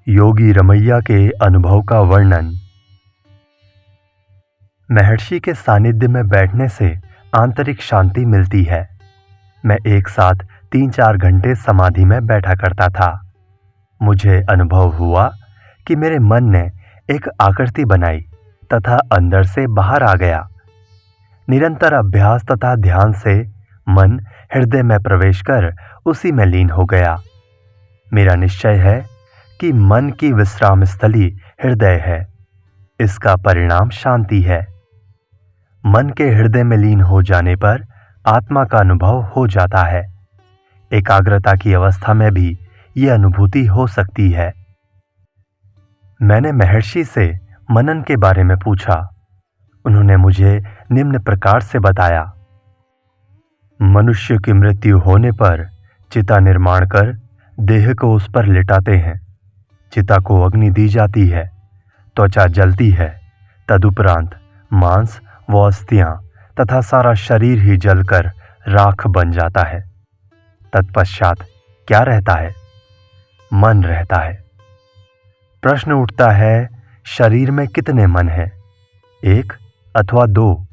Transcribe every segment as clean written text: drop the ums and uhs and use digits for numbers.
योगी रमैया के अनुभव का वर्णन। महर्षि के सानिध्य में बैठने से आंतरिक शांति मिलती है। मैं एक साथ 3-4 घंटे समाधि में बैठा करता था। मुझे अनुभव हुआ कि मेरे मन ने एक आकृति बनाई तथा अंदर से बाहर आ गया। निरंतर अभ्यास तथा ध्यान से मन हृदय में प्रवेश कर उसी में लीन हो गया। मेरा निश्चय है कि मन की विश्राम स्थली हृदय है। इसका परिणाम शांति है। मन के हृदय में लीन हो जाने पर आत्मा का अनुभव हो जाता है। एकाग्रता की अवस्था में भी यह अनुभूति हो सकती है। मैंने महर्षि से मनन के बारे में पूछा। उन्होंने मुझे निम्न प्रकार से बताया। मनुष्य की मृत्यु होने पर चिता निर्माण कर देह को उस पर लिटाते हैं। चिता को अग्नि दी जाती है, त्वचा जलती है, तदुपरांत मांस व अस्थियां तथा सारा शरीर ही जलकर राख बन जाता है। तत्पश्चात क्या रहता है? मन रहता है। प्रश्न उठता है, शरीर में कितने मन हैं? 1 अथवा 2?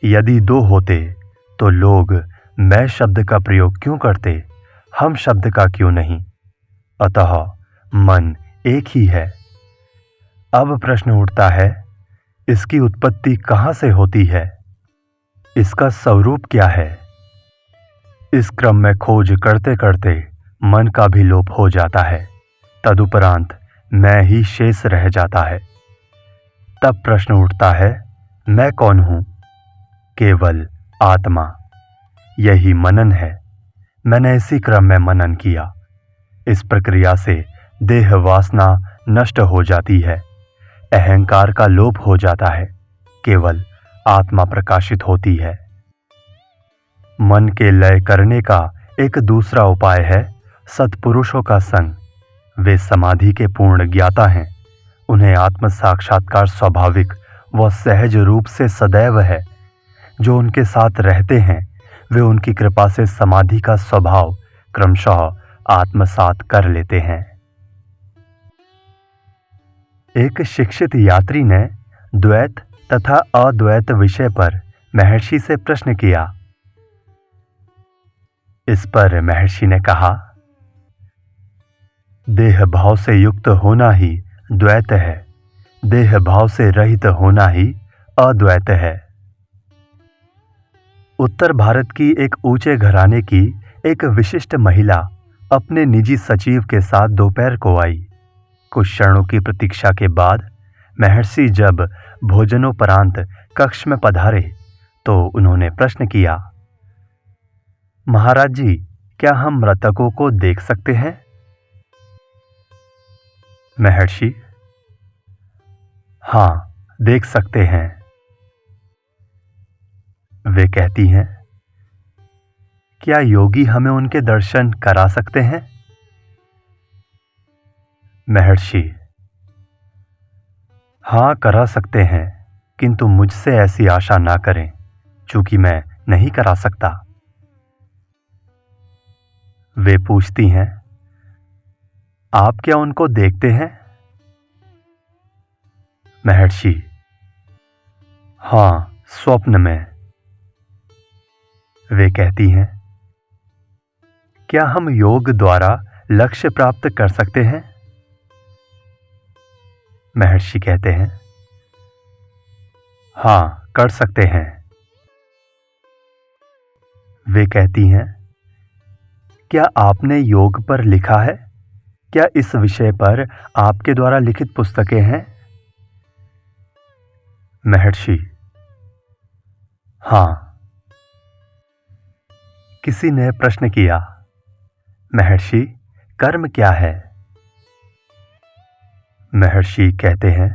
यदि 2 होते तो लोग मैं शब्द का प्रयोग क्यों करते, हम शब्द का क्यों नहीं? अतः मन एक ही है। अब प्रश्न उठता है, इसकी उत्पत्ति कहाँ से होती है? इसका स्वरूप क्या है? इस क्रम में खोज करते करते मन का भी लोप हो जाता है। तदुपरांत मैं ही शेष रह जाता है। तब प्रश्न उठता है, मैं कौन हूं? केवल आत्मा। यही मनन है। मैंने इसी क्रम में मनन किया। इस प्रक्रिया से देह वासना नष्ट हो जाती है। अहंकार का लोप हो जाता है। केवल आत्मा प्रकाशित होती है। मन के लय करने का एक दूसरा उपाय है सत्पुरुषों का संग। वे समाधि के पूर्ण ज्ञाता हैं। उन्हें आत्म साक्षात्कार स्वाभाविक व सहज रूप से सदैव है। जो उनके साथ रहते हैं वे उनकी कृपा से समाधि का स्वभाव क्रमशः आत्मसात कर लेते हैं। एक शिक्षित यात्री ने द्वैत तथा अद्वैत विषय पर महर्षि से प्रश्न किया। इस पर महर्षि ने कहा, देह भाव से युक्त होना ही द्वैत है, देह भाव से रहित होना ही अद्वैत है। उत्तर भारत की एक ऊंचे घराने की एक विशिष्ट महिला अपने निजी सचिव के साथ दोपहर को आई। कुछ क्षणों की प्रतीक्षा के बाद महर्षि जब भोजनोपरांत कक्ष में पधारे तो उन्होंने प्रश्न किया, महाराज जी, क्या हम मृतकों को देख सकते हैं? महर्षि, हाँ, देख सकते हैं। वे कहती हैं, क्या योगी हमें उनके दर्शन करा सकते हैं? महर्षि, हाँ, करा सकते हैं, किंतु मुझसे ऐसी आशा ना करें, चूंकि मैं नहीं करा सकता। वे पूछती हैं, आप क्या उनको देखते हैं? महर्षि, हाँ, स्वप्न में। वे कहती हैं, क्या हम योग द्वारा लक्ष्य प्राप्त कर सकते हैं? महर्षि कहते हैं, हाँ, कर सकते हैं। वे कहती हैं, क्या आपने योग पर लिखा है? क्या इस विषय पर आपके द्वारा लिखित पुस्तकें हैं? महर्षि, हाँ। किसी ने प्रश्न किया, महर्षि, कर्म क्या है? महर्षि कहते हैं,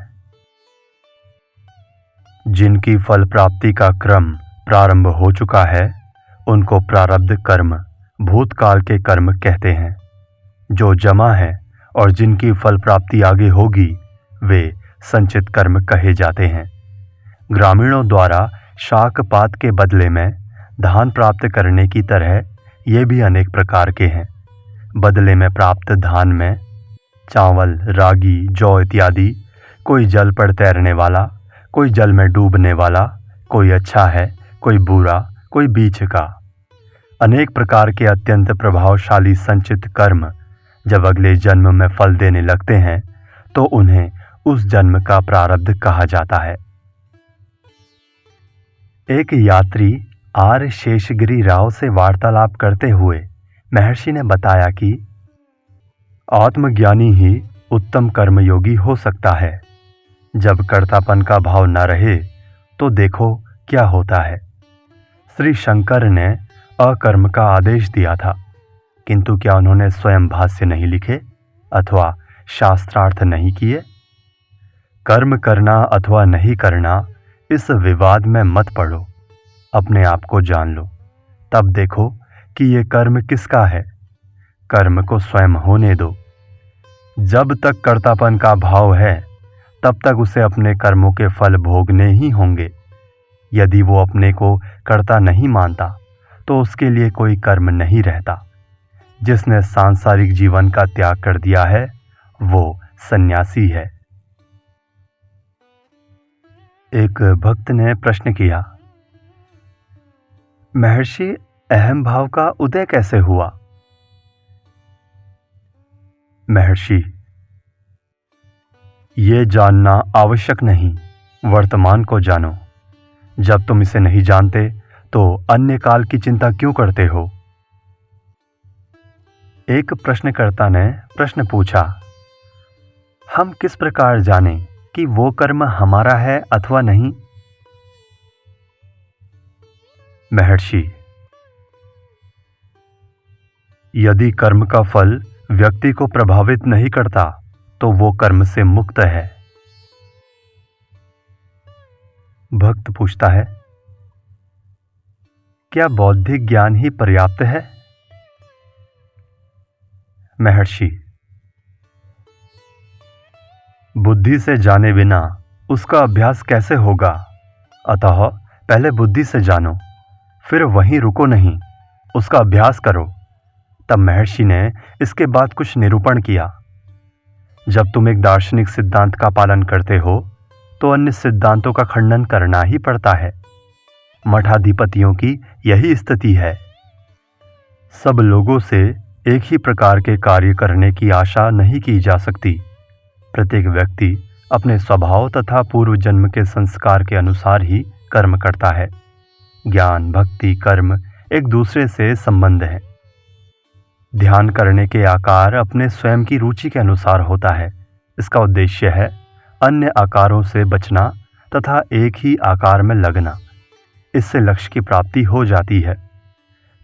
जिनकी फल प्राप्ति का क्रम प्रारंभ हो चुका है उनको प्रारब्ध कर्म, भूतकाल के कर्म कहते हैं। जो जमा है और जिनकी फल प्राप्ति आगे होगी वे संचित कर्म कहे जाते हैं। ग्रामीणों द्वारा शाक पात के बदले में धान प्राप्त करने की तरह ये भी अनेक प्रकार के हैं। बदले में प्राप्त धान में चावल, रागी, जौ इत्यादि। कोई जल पर तैरने वाला, कोई जल में डूबने वाला, कोई अच्छा है, कोई बुरा, कोई बीच का। अनेक प्रकार के अत्यंत प्रभावशाली संचित कर्म जब अगले जन्म में फल देने लगते हैं तो उन्हें उस जन्म का प्रारब्ध कहा जाता है। एक यात्री आर शेषगिरी राव से वार्तालाप करते हुए महर्षि ने बताया कि आत्मज्ञानी ही उत्तम कर्मयोगी हो सकता है। जब कर्तापन का भाव न रहे तो देखो क्या होता है। श्री शंकर ने अकर्म का आदेश दिया था, किंतु क्या उन्होंने स्वयं भाष्य नहीं लिखे अथवा शास्त्रार्थ नहीं किए? कर्म करना अथवा नहीं करना, इस विवाद में मत पड़ो, अपने आप को जान लो, तब देखो कि ये कर्म किसका है। कर्म को स्वयं होने दो। जब तक कर्तापन का भाव है तब तक उसे अपने कर्मों के फल भोगने ही होंगे। यदि वो अपने को कर्ता नहीं मानता तो उसके लिए कोई कर्म नहीं रहता। जिसने सांसारिक जीवन का त्याग कर दिया है वो सन्यासी है। एक भक्त ने प्रश्न किया, महर्षि, अहम भाव का उदय कैसे हुआ? महर्षि, ये जानना आवश्यक नहीं, वर्तमान को जानो। जब तुम इसे नहीं जानते तो अन्य काल की चिंता क्यों करते हो? एक प्रश्नकर्ता ने प्रश्न पूछा, हम किस प्रकार जानें कि वो कर्म हमारा है अथवा नहीं? महर्षि, यदि कर्म का फल व्यक्ति को प्रभावित नहीं करता तो वो कर्म से मुक्त है। भक्त पूछता है, क्या बौद्धिक ज्ञान ही पर्याप्त है? महर्षि, बुद्धि से जाने बिना उसका अभ्यास कैसे होगा? अतः पहले बुद्धि से जानो, फिर वहीं रुको नहीं, उसका अभ्यास करो। तब महर्षि ने इसके बाद कुछ निरूपण किया। जब तुम एक दार्शनिक सिद्धांत का पालन करते हो तो अन्य सिद्धांतों का खंडन करना ही पड़ता है। मठाधिपतियों की यही स्थिति है। सब लोगों से एक ही प्रकार के कार्य करने की आशा नहीं की जा सकती। प्रत्येक व्यक्ति अपने स्वभाव तथा पूर्व जन्म के संस्कार के अनुसार ही कर्म करता है। ज्ञान, भक्ति, कर्म एक दूसरे से संबंध है। ध्यान करने के आकार अपने स्वयं की रुचि के अनुसार होता है। इसका उद्देश्य है अन्य आकारों से बचना तथा एक ही आकार में लगना। इससे लक्ष्य की प्राप्ति हो जाती है।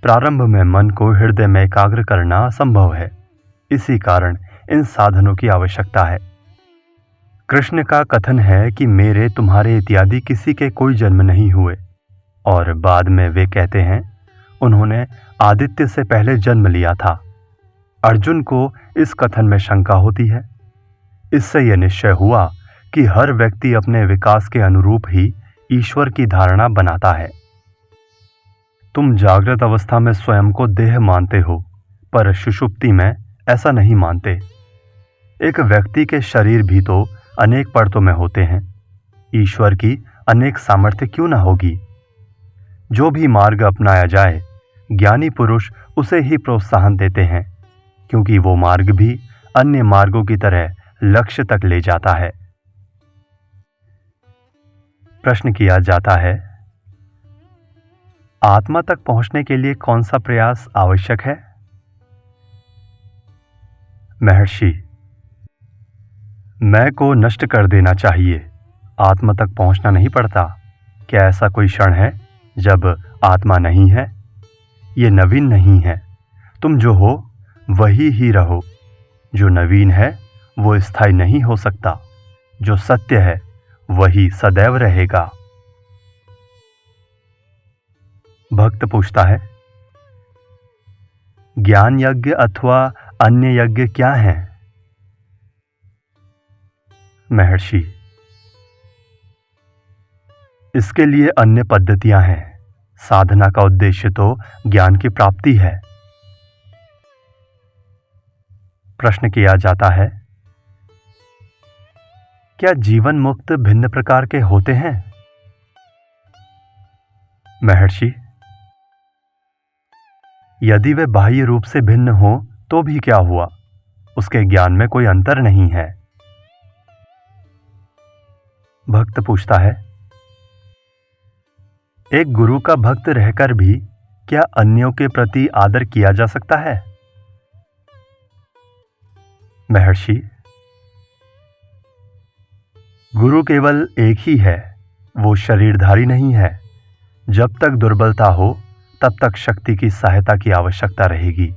प्रारंभ में मन को हृदय में एकाग्र करना असंभव है। इसी कारण इन साधनों की आवश्यकता है। कृष्ण का कथन है कि मेरे, तुम्हारे इत्यादि किसी के कोई जन्म नहीं हुए, और बाद में वे कहते हैं उन्होंने आदित्य से पहले जन्म लिया था। अर्जुन को इस कथन में शंका होती है। इससे यह निश्चय हुआ कि हर व्यक्ति अपने विकास के अनुरूप ही ईश्वर की धारणा बनाता है। तुम जागृत अवस्था में स्वयं को देह मानते हो, पर सुषुप्ति में ऐसा नहीं मानते। एक व्यक्ति के शरीर भी तो अनेक परतों में होते हैं। ईश्वर की अनेक सामर्थ्य क्यों न होगी? जो भी मार्ग अपनाया जाए, ज्ञानी पुरुष उसे ही प्रोत्साहन देते हैं, क्योंकि वो मार्ग भी अन्य मार्गों की तरह लक्ष्य तक ले जाता है। प्रश्न किया जाता है, आत्मा तक पहुंचने के लिए कौन सा प्रयास आवश्यक है? महर्षि, मैं को नष्ट कर देना चाहिए, आत्मा तक पहुंचना नहीं पड़ता। क्या ऐसा कोई क्षण है जब आत्मा नहीं है? ये नवीन नहीं है। तुम जो हो वही ही रहो। जो नवीन है वो स्थायी नहीं हो सकता। जो सत्य है वही सदैव रहेगा। भक्त पूछता है, ज्ञान यज्ञ अथवा अन्य यज्ञ क्या है? महर्षि, इसके लिए अन्य पद्धतियां हैं। साधना का उद्देश्य तो ज्ञान की प्राप्ति है। प्रश्न किया जाता है, क्या जीवन मुक्त भिन्न प्रकार के होते हैं? महर्षि, यदि वे बाह्य रूप से भिन्न हो तो भी क्या हुआ, उसके ज्ञान में कोई अंतर नहीं है। भक्त पूछता है, एक गुरु का भक्त रहकर भी क्या अन्यों के प्रति आदर किया जा सकता है? महर्षि, गुरु केवल एक ही है, वो शरीरधारी नहीं है। जब तक दुर्बलता हो तब तक शक्ति की सहायता की आवश्यकता रहेगी।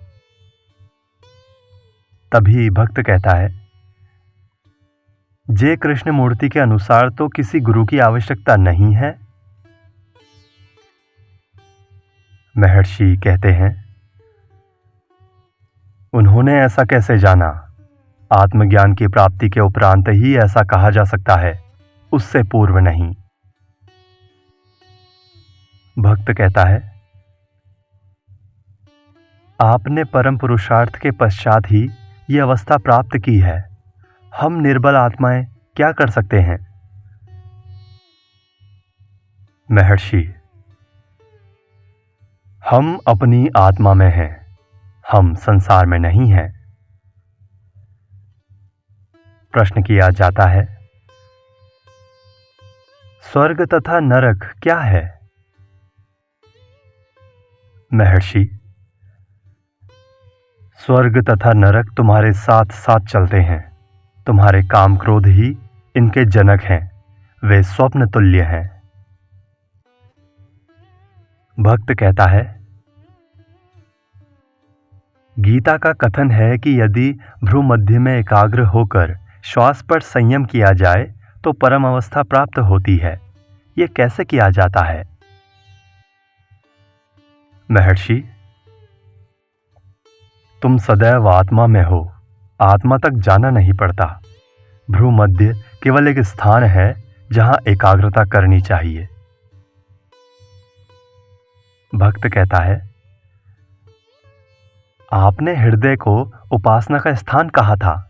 तभी भक्त कहता है, जे कृष्ण मूर्ति के अनुसार तो किसी गुरु की आवश्यकता नहीं है। महर्षि कहते हैं, उन्होंने ऐसा कैसे जाना? आत्मज्ञान की प्राप्ति के उपरांत ही ऐसा कहा जा सकता है, उससे पूर्व नहीं। भक्त कहता है, आपने परम पुरुषार्थ के पश्चात ही यह अवस्था प्राप्त की है। हम निर्बल आत्माएं क्या कर सकते हैं? महर्षि, हम अपनी आत्मा में हैं, हम संसार में नहीं हैं। प्रश्न किया जाता है, स्वर्ग तथा नरक क्या है? महर्षि, स्वर्ग तथा नरक तुम्हारे साथ साथ चलते हैं। तुम्हारे काम क्रोध ही इनके जनक हैं, वे स्वप्न तुल्य हैं। भक्त कहता है, गीता का कथन है कि यदि भ्रूमध्य में एकाग्र होकर श्वास पर संयम किया जाए तो परम अवस्था प्राप्त होती है। यह कैसे किया जाता है? महर्षि, तुम सदैव आत्मा में हो, आत्मा तक जाना नहीं पड़ता। भ्रूमध्य केवल एक स्थान है जहां एकाग्रता करनी चाहिए। भक्त कहता है, आपने हृदय को उपासना का स्थान कहा था।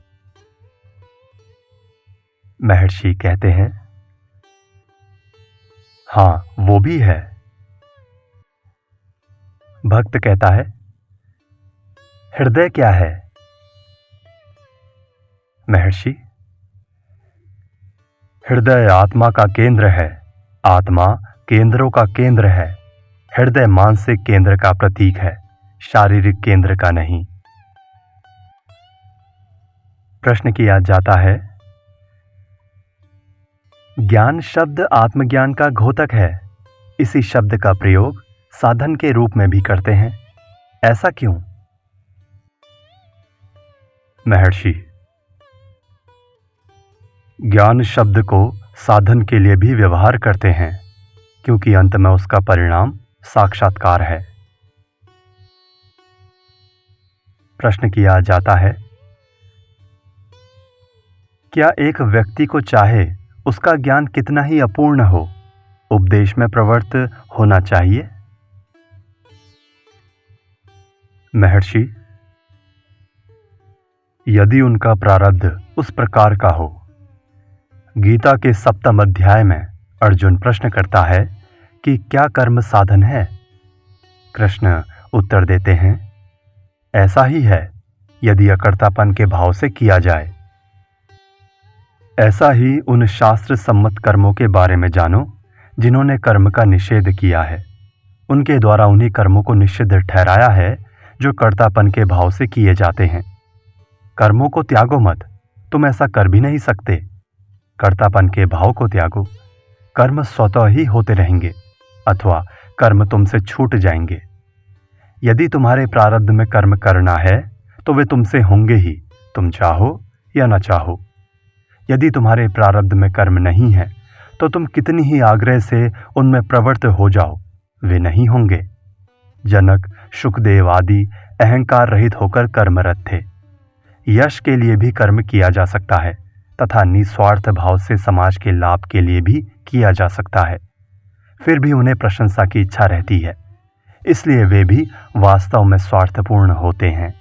महर्षि कहते हैं, हाँ, वो भी है। भक्त कहता है, हृदय क्या है? महर्षि, हृदय आत्मा का केंद्र है। आत्मा केंद्रों का केंद्र है। हृदय मानसिक केंद्र का प्रतीक है, शारीरिक केंद्र का नहीं। प्रश्न किया जाता है, ज्ञान शब्द आत्मज्ञान का घोतक है। इसी शब्द का प्रयोग साधन के रूप में भी करते हैं, ऐसा क्यों? महर्षि, ज्ञान शब्द को साधन के लिए भी व्यवहार करते हैं, क्योंकि अंत में उसका परिणाम साक्षात्कार है। प्रश्न किया जाता है, क्या एक व्यक्ति को चाहे उसका ज्ञान कितना ही अपूर्ण हो, उपदेश में प्रवृत्त होना चाहिए? महर्षि, यदि उनका प्रारब्ध उस प्रकार का हो। गीता के 7वें अध्याय में अर्जुन प्रश्न करता है कि क्या कर्म साधन है? कृष्ण उत्तर देते हैं, ऐसा ही है यदि अकर्तापन के भाव से किया जाए। ऐसा ही उन शास्त्र सम्मत कर्मों के बारे में जानो जिन्होंने कर्म का निषेध किया है। उनके द्वारा उन्हीं कर्मों को निषिद्ध ठहराया है जो कर्तापन के भाव से किए जाते हैं। कर्मों को त्यागो मत, तुम ऐसा कर भी नहीं सकते। कर्तापन के भाव को त्यागो, कर्म स्वतः ही होते रहेंगे अथवा कर्म तुमसे छूट जाएंगे। यदि तुम्हारे प्रारब्ध में कर्म करना है तो वे तुमसे होंगे ही, तुम चाहो या न चाहो। यदि तुम्हारे प्रारब्ध में कर्म नहीं है तो तुम कितनी ही आग्रह से उनमें प्रवृत्त हो जाओ, वे नहीं होंगे। जनक, शुकदेव आदि अहंकार रहित होकर कर्मरत थे। यश के लिए भी कर्म किया जा सकता है तथा निस्वार्थ भाव से समाज के लाभ के लिए भी किया जा सकता है। फिर भी उन्हें प्रशंसा की इच्छा रहती है, इसलिए वे भी वास्तव में स्वार्थपूर्ण होते हैं।